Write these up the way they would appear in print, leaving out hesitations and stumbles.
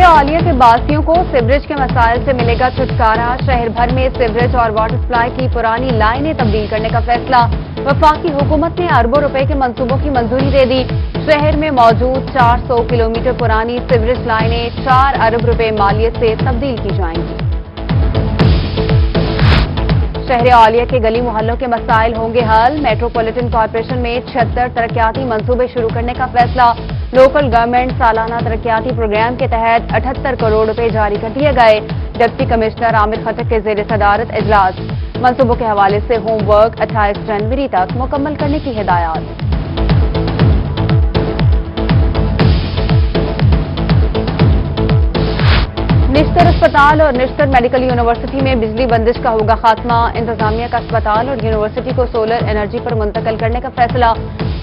شہر عالیہ کے باسیوں کو سیوریج کے مسائل سے ملے گا چھٹکارا۔ شہر بھر میں سیوریج اور واٹر سپلائی کی پرانی لائنیں تبدیل کرنے کا فیصلہ۔ وفاقی حکومت نے اربوں روپے کے منصوبوں کی منظوری دے دی۔ شہر میں موجود 400 کلومیٹر پرانی سیوریج لائنیں 4 ارب روپے مالیت سے تبدیل کی جائیں گی۔ شہر عالیہ کے گلی محلوں کے مسائل ہوں گے حل۔ میٹروپولیٹن کارپوریشن میں 76 ترقیاتی منصوبے شروع کرنے کا فیصلہ۔ لوکل گورنمنٹ سالانہ ترقیاتی پروگرام کے تحت 78 کروڑ روپے جاری کر دیے گئے۔ ڈپٹی کمشنر عامر خٹک کے زیر صدارت اجلاس۔ منصوبوں کے حوالے سے ہوم ورک 28 جنوری تک مکمل کرنے کی ہدایات۔ نشتر اسپتال اور نشتر میڈیکل یونیورسٹی میں بجلی بندش کا ہوگا خاتمہ۔ انتظامیہ کا اسپتال اور یونیورسٹی کو سولر انرجی پر منتقل کرنے کا فیصلہ۔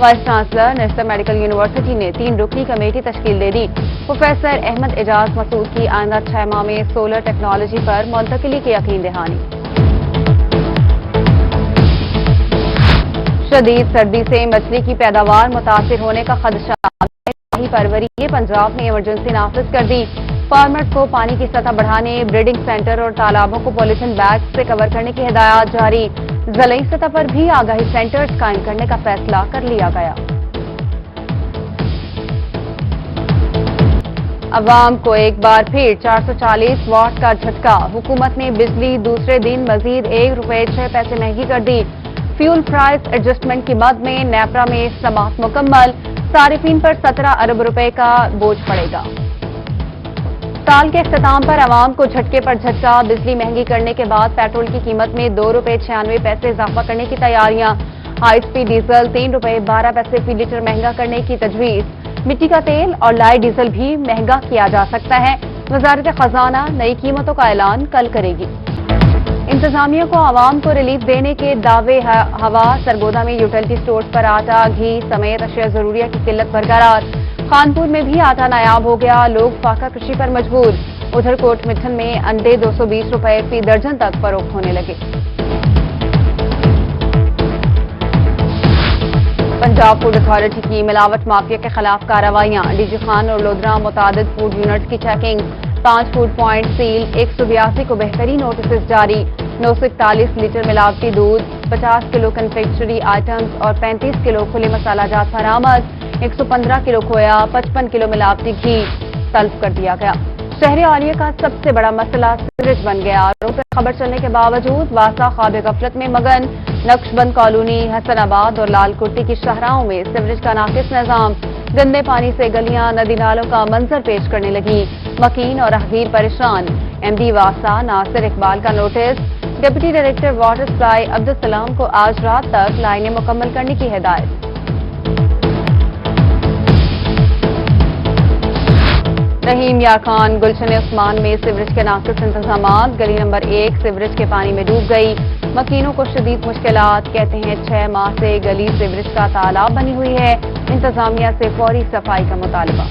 وائس چانسلر نشتر میڈیکل یونیورسٹی نے 3 رکنی کمیٹی تشکیل دے دی۔ پروفیسر احمد اعجاز مسعود کی آئندہ 6 ماہ میں سولر ٹیکنالوجی پر منتقلی کی یقین دہانی۔ شدید سردی سے مچھلی کی پیداوار متاثر ہونے کا خدشہ۔ پروری پنجاب نے ایمرجنسی نافذ کر دی۔ فارمرز کو پانی کی سطح بڑھانے، بریڈنگ سینٹر اور تالابوں کو پولیتھین بیگ سے کور کرنے کی ہدایات جاری۔ ضلعی سطح پر بھی آگاہی سینٹرز قائم کرنے کا فیصلہ کر لیا گیا۔ عوام کو ایک بار پھر 440 واٹ کا جھٹکا۔ حکومت نے بجلی دوسرے دن مزید 1 روپے 6 پیسے مہنگی کر دی۔ فیول پرائس ایڈجسٹمنٹ کی مد میں نیپرا میں سماعت مکمل۔ صارفین پر 17 ارب روپے کا بوجھ پڑے گا۔ سال کے اختتام پر عوام کو جھٹکے پر جھٹکا۔ بجلی مہنگی کرنے کے بعد پیٹرول کی قیمت میں 2 روپے 96 پیسے اضافہ کرنے کی تیاریاں۔ ہائی سپیڈ ڈیزل 3 روپے 12 پیسے فی لیٹر مہنگا کرنے کی تجویز۔ مٹی کا تیل اور لائٹ ڈیزل بھی مہنگا کیا جا سکتا ہے۔ وزارت خزانہ نئی قیمتوں کا اعلان کل کرے گی۔ انتظامیہ کو عوام کو ریلیف دینے کے دعوے ہوا۔ سرگودا میں یوٹیلٹی سٹورز پر آٹا، گھی سمیت اشیاء ضروریہ کی قلت برقرار۔ خانپور میں بھی آٹا نایاب ہو گیا، لوگ فاقہ کشی پر مجبور۔ ادھر کوٹ مٹھن میں انڈے 220 روپے فی درجن تک فروخت ہونے لگے۔ پنجاب فوڈ اتھارٹی کی ملاوٹ مافیا کے خلاف کارروائیاں۔ ڈی جی خان اور لودھرا متعدد فوڈ یونٹس کی چیکنگ۔ 5 فوڈ پوائنٹ سیل، 182 کو بہترین نوٹسز جاری۔ 941 لیٹر ملاوٹی دودھ، 50 کلو کنفیکشنری آئٹمز اور 35 کلو کھلے مسالہ جات برآمد۔ 115 کلو کھویا، 55 کلو ملاوٹی گھی طلب کر دیا گیا۔ شہر عالیہ کا سب سے بڑا مسئلہ سیوریج بن گیا۔ آروں سے خبر چلنے کے باوجود واسا خواب غفلت میں مگن۔ نقش بند کالونی، حسن آباد اور لال کوٹی کی شاہراہوں میں سیوریج کا ناقص نظام۔ گندے پانی سے گلیاں ندی نالوں کا منظر پیش کرنے لگی۔ مکین اور راہگیر پریشان۔ ایم ڈی واسا ناصر اقبال کا notice. Deputy director water supply Abdussalam کو آج رات تک لائنیں مکمل کرنے کی ہدایت۔ رحیم یار خان گلشن عثمان میں سیوریج کے ناقص انتظامات۔ گلی نمبر 1 سیوریج کے پانی میں ڈوب گئی۔ مکینوں کو شدید مشکلات، کہتے ہیں 6 ماہ سے گلی سیوریج کا تالاب بنی ہوئی ہے۔ انتظامیہ سے فوری صفائی کا مطالبہ۔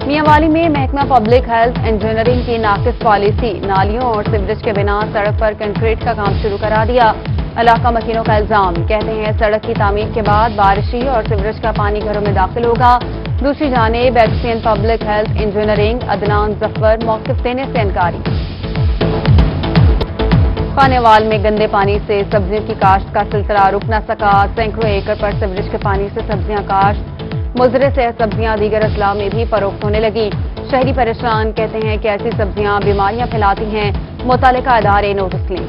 میاں والی میں محکمہ پبلک ہیلتھ انجینئرنگ کی ناقص پالیسی۔ نالیوں اور سیوریج کے بنا سڑک پر کنکریٹ کا کام شروع کرا دیا۔ علاقہ مکینوں کا الزام، کہتے ہیں سڑک کی تعمیر کے بعد بارشی اور سیوریج کا پانی گھروں میں داخل ہوگا۔ دوسری جانب XEN public health engineering Adnan Zafar موقف دینے سے انکاری۔ خانیوال میں گندے پانی سے سبزیوں کی کاشت کا سلسلہ رک نہ سکا۔ سینکڑوں ایکڑ پر سیوریج کے پانی سے سبزیاں کاشت۔ مضر سے سبزیاں دیگر اضلاع میں بھی فروخت ہونے لگی۔ شہری پریشان، کہتے ہیں کہ ایسی سبزیاں بیماریاں پھیلاتی ہیں۔ متعلقہ ادارے نوٹس لیں۔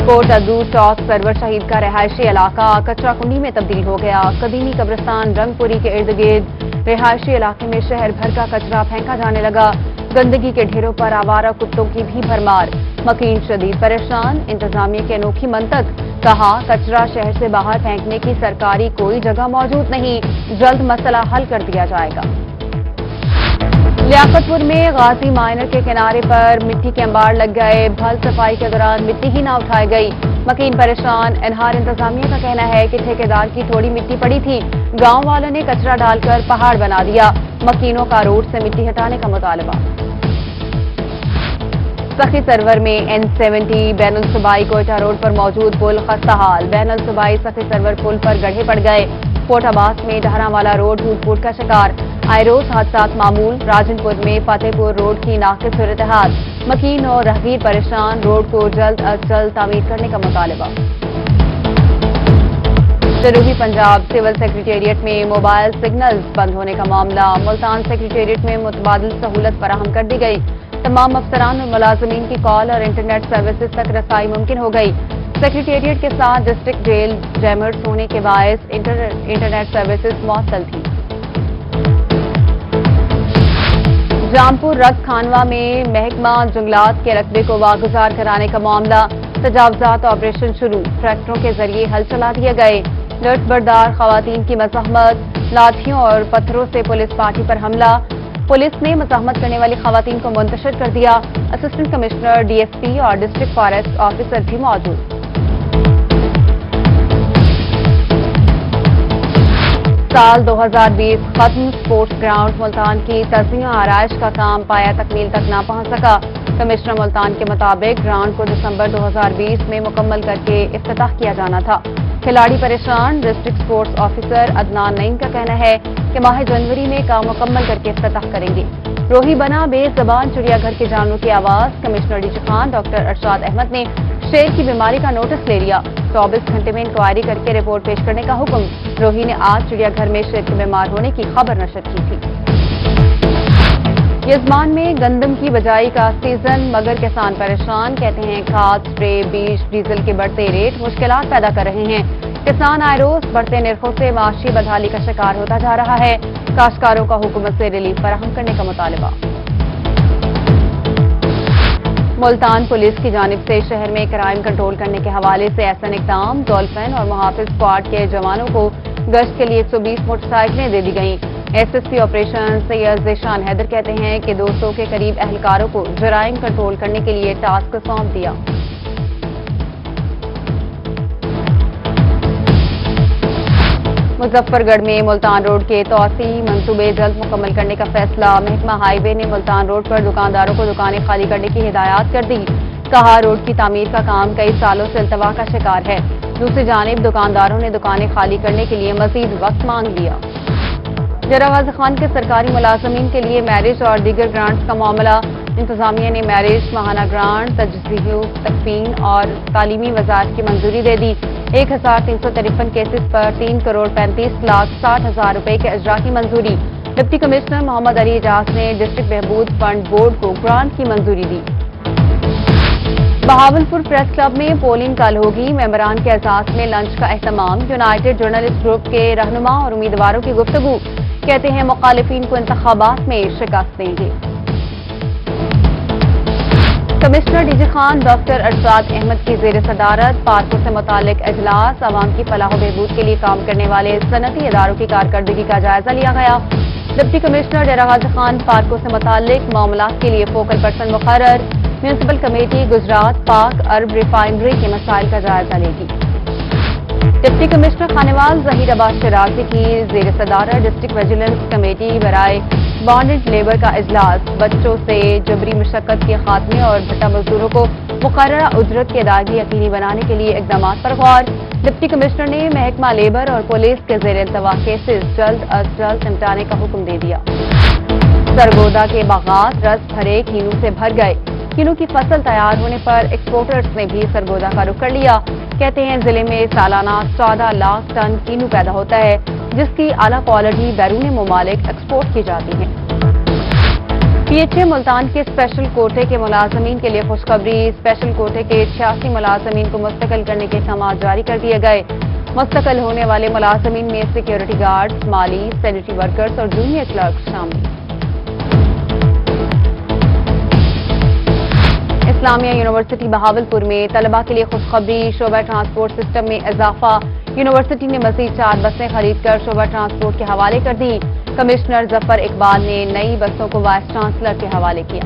کوٹ ادو ٹاک سرور شہید کا رہائشی علاقہ کچرا کنڈی میں تبدیل ہو گیا۔ قدیمی قبرستان رنگ پوری کے ارد گرد رہائشی علاقے میں شہر بھر کا کچرا پھینکا جانے لگا۔ گندگی کے ڈھیروں پر آوارہ کتوں کی بھی بھرمار۔ مکین شدید پریشان، انتظامیہ کی انوکھی منطق، کہا کچرا شہر سے باہر پھینکنے کی سرکاری کوئی جگہ موجود نہیں، جلد مسئلہ حل کر دیا جائے گا۔ لیاقت پور میں غازی مائنر کے کنارے پر مٹی کے انبار لگ گئے۔ بھل صفائی کے دوران مٹی ہی نہ اٹھائی گئی، مکین پریشان۔ انہار انتظامیہ کا کہنا ہے کہ ٹھیکیدار کی تھوڑی مٹی پڑی تھی، گاؤں والوں نے کچرا ڈال کر پہاڑ بنا دیا۔ مکینوں کا روڈ سے مٹی ہٹانے کا مطالبہ۔ سخی سرور میں N70 بین الصوبائی کوئٹہ روڈ پر موجود پل خستہ حال۔ بین الصوبائی سخی سرور پل پر گڑھے پڑ گئے۔ फोर्ट अब्बास में डहरावाला रोड टूट-फूट का शिकार, आए रोज हादसात मामूल। राजनपुर में फतेहपुर रोड की नाकिस सूरत हाल, मकीन और राहगीर परेशान, रोड को जल्द अज जल्द तामीर करने का मुतालबा। जनूबी पंजाब सिविल सेक्रेटेरिएट में मोबाइल सिग्नल्स बंद होने का मामला, मुल्तान सेक्रेटेरिएट में मुतबादिल सहूलत फराहम कर दी गई। तमाम अफसरान और मुलाजमीन की कॉल और इंटरनेट सर्विसेज तक रसाई मुमकिन हो गई। सेक्रेटेरिएट के साथ डिस्ट्रिक्ट जेल जैमर्स होने के बायस इंटरनेट सर्विसेज मुअत्तल थी। जामपुर रक्त खानवा में महकमा जंगलात के रकबे को वागुजार कराने का मामला, तजावजात ऑपरेशन शुरू, ट्रैक्टरों के जरिए हल चला दिए गए। लुटबरदार खवातीन की मज़ाहमत, लाठियों और पत्थरों से पुलिस पार्टी पर हमला, पुलिस ने मज़ाहमत करने वाली खवातीन को मुंतशिर कर दिया। असिस्टेंट कमिश्नर, डीएसपी और डिस्ट्रिक्ट फॉरेस्ट ऑफिसर भी मौजूद। साल 2020 खत्म, स्पोर्ट्स ग्राउंड मुल्तान की तज़िया आराइश का काम पाया तकमील तक ना पहुंच सका। कमिश्नर मुल्तान के मुताबिक ग्राउंड को दिसंबर 2020 में मुकम्मल करके इफ्तिताह किया जाना था। खिलाड़ी परेशान। District sports officer Adnan Naeem का कहना है कि माह जनवरी में काम मुकम्मल करके इफ्तिताह करेंगे। रोही बना बेज़बान चिड़ियाघर के जानवरों की आवाज, commissioner DG Khan doctor Arshad Ahmed ने शेर की बीमारी का नोटिस ले लिया। 24 घंटे में इंक्वायरी करके रिपोर्ट पेश करने का हुक्म। रोही ने आज चिड़ियाघर में शेर के बीमार होने की खबर नशर की थी। यजमान में गंदम की बजाई का सीजन, मगर किसान परेशान। कहते हैं खाद, स्प्रे, बीज, डीजल के बढ़ते रेट मुश्किलात पैदा कर रहे हैं। किसान आए रोज बढ़ते निर्खों से माशी बदहाली का शिकार होता जा रहा है। काश्तकारों का हुकूमत से रिलीफ फराहम करने का मुतालबा। मुल्तान पुलिस की जानिब से शहर में क्राइम कंट्रोल करने के हवाले से ऐसा इक़दाम, डॉल्फिन और मुहाफिज स्क्वाड के जवानों को गश्त के लिए 120 मोटरसाइकिलें दे दी गईं। एसएसपी ऑपरेशन सैयद ज़ीशान हैदर कहते हैं कि 200 के करीब एहलकारों को जराइम कंट्रोल करने के लिए टास्क सौंप दिया। मुजफ्फरगढ़ में मुल्तान रोड के तोसी मंसूबे जल्द मुकम्मल करने का फैसला। महकमा हाईवे ने मुल्तान रोड पर दुकानदारों को दुकानें खाली करने की हिदायत कर दी। कहा रोड की तामीर का काम कई सालों से इल्तवा का शिकार है। दूसरी जानिब दुकानदारों ने दुकानें खाली करने के लिए मजीद वक्त मांग लिया। जरा गाजी खान के सरकारी मुलाजमीन के लिए मैरिज और दीगर ग्रांट्स का मामला। इंतजामिया ने मैरिज, माहाना ग्रांट, तजज़ीह, तकफीन और तालीमी वजारत की मंजूरी दे दी। 1353 केसेस पर 3,35,60,000 रुपए के अजरा की मंजूरी। डिप्टी कमिश्नर मोहम्मद अली एजाज ने डिस्ट्रिक्ट बहबूद फंड बोर्ड को ग्रांट की मंजूरी दी। बहावलपुर प्रेस क्लब में पोलिंग कल होगी। मेंबरान के एजाज में लंच का एहतमाम। यूनाइटेड जर्नलिस्ट ग्रुप के रहनुमा और उम्मीदवारों की गुफ्तगू। कहते हैं मुखालिफिन को इंतखाबात में शिकस्त देंगे। Commissioner DG Khan doctor Arshad Ahmed की ज़ेर सदारत पार्कों से मुतालिक इजलास। अवाम की फलाह व बहबूद के लिए काम करने वाले सनती इदारों की कारकर्दगी का जायजा लिया गया। डिप्टी कमिश्नर डेरा गाजी खान पार्कों से मुतालिक मामलात के लिए फोकल पर्सन मुकर्रर। Municipal committee Gujrat Pak Arab refinery के मसाइल का जायजा लेगी। डिप्टी कमिश्नर खानेवाल ज़हीर अब्बास शराजी की ज़ेर सदारत डिस्ट्रिक्ट विजिलेंस कमेटी बराए बॉन्डेड लेबर का इजलास। बच्चों से जबरी मशक्कत के खात्मे और भट्टा मजदूरों को मुकर्ररा उजरत की अदायगी यकीनी बनाने के लिए इक़दाम पर गौर। डिप्टी कमिश्नर ने महकमा लेबर और पुलिस के ज़ेर इंतवा केसेस जल्द अज जल्द निपटाने का हुक्म दे दिया। सरगोदा के बागात रस भरे कीनू से भर गए। कीनू की फसल तैयार होने पर एक्सपोर्टर्स ने भी सरगोदा का रुख कर लिया। कहते हैं जिले में सालाना 14 लाख टन कीनू पैदा होता है, जिसकी आला क्वालिटी बैरून मुमालिक एक्सपोर्ट की जाती है। पीएचए मुल्तान के स्पेशल कोटे के मुलाजमीन के लिए खुशखबरी। स्पेशल कोटे के 86 मुलाजमीन को मुस्तकिल करने के अहकाम जारी कर दिए गए। मुस्तकिल होने वाले मुलाजमीन में सिक्योरिटी गार्ड्स, माली, सैनिटरी वर्कर्स और जूनियर क्लर्क शामिल। इस्लामिया यूनिवर्सिटी बहावलपुर में तलबा के लिए खुशखबरी। शोबा ट्रांसपोर्ट सिस्टम में इजाफा। यूनिवर्सिटी ने मजीद 4 बसें खरीद कर शोबा ट्रांसपोर्ट के हवाले कर दी। कमिश्नर जफर इकबाल ने नई बसों को वाइस चांसलर के हवाले किया।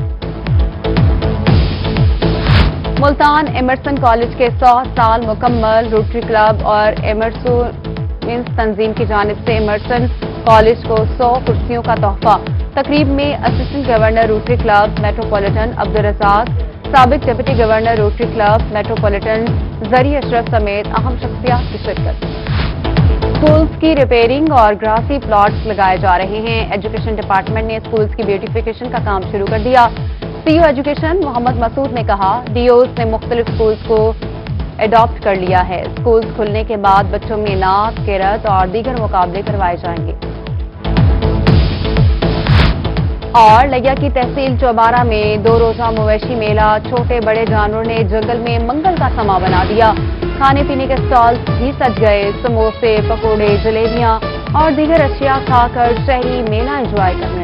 मुल्तान एमरसन कॉलेज के 100 साल मुकम्मल। रोटरी क्लब और एमरसन तंजीम की जानिब से एमरसन कॉलेज को 100 कुर्सियों का तोहफा। तकरीब में assistant governor Rotary club metropolitan Abdul Razzaq, साबिक deputy governor Rotary club metropolitan Zari Ashraf समेत अहम शख्सियात की शिरकत। स्कूल्स की रिपेयरिंग और ग्रासी प्लॉट्स लगाए जा रहे हैं। एजुकेशन डिपार्टमेंट ने स्कूल्स की ब्यूटिफिकेशन का काम शुरू कर दिया। सीईओ एजुकेशन मोहम्मद मसूद ने कहा, डीओज ने मुख्तलिफ स्कूल्स को एडॉप्ट कर लिया है। स्कूल्स खुलने के बाद बच्चों में नात, किरत और दीगर मुकाबले करवाए जाएंगे। और लिया की तहसील चौबारा में 2 रोजा मवेशी मेला, छोटे बड़े जानवरों ने जंगल में मंगल का समा बना दिया। खाने पीने के स्टॉल्स भी सज गए। समोसे, पकोड़े, जलेबियां और दीगर अशिया खाकर शहरी मेला एंजॉय करने